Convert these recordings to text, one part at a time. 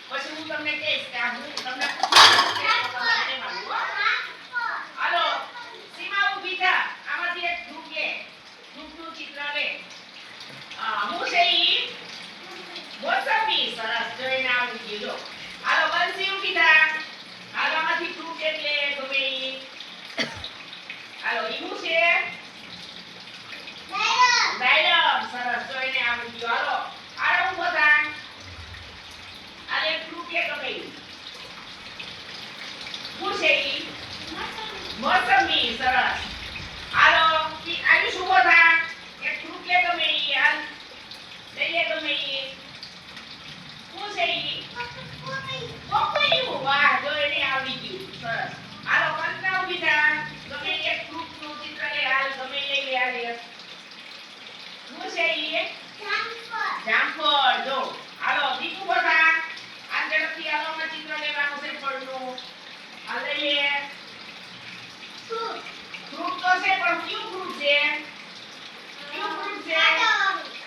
પછી હું તમને કહીશ કે આ હું તમને પૂછું હાલો સીમા ઊભી થા આમાંથી એક ફ્રૂટ લે ફ્રૂટનું ચિત્ર લે હું છે ઈ મોસંબી સરસ જોઈને આવડી ગયો હાલો બંસી ઊભી થા હાલો આમાંથી ફ્રૂટ એટલે ગમે ઈ હાલો ઈ હું છે દાયરમ સરસ જોઈને આવડી ગયો હાલો હાલો ઊભો થા આલે ફ્રૂટ કે ગમે ઈ હું છે ઈ મોસંબી સરસ હાલો ઈ આયુષ ઊભો થા એક ફ્રૂટ લે ગમે ઈ હાલ લઈ લે ગમે ઈ હું છે ઈ પપૈયું વાહ જોઈને આવડી ગયું સરસ હાલો કંકના ઊભી થા ગમે એક ફ્રૂટનું ચિત્ર લે હાલ ગમે લઈ લે હાલ હું છે ઈ જામફળ જો હાલો દીકુ ઊભો થા આ ઝડપથી હાલો માં ચિત્ર લેવાનું છે ફળનું હાલ લઈ લે ફ્રૂટ તો છે પણ કયું ફ્રૂટ છે કયું ફ્રૂટ છે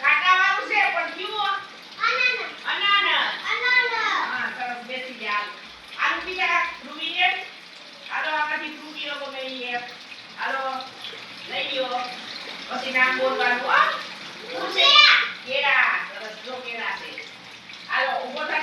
ખાટાવાળું છે પણ કયું અનાનસ હા સરસ બેસી જા આલુ બીજા રૂબી હાલો આમાંથી ફ્રૂટીઓ ગમે ઈ હાલો લઈ લ્યો પછી નામ બોલવાનું હો હું છે કેળા સરસ જો કેળા છે હાલો ઊભો થા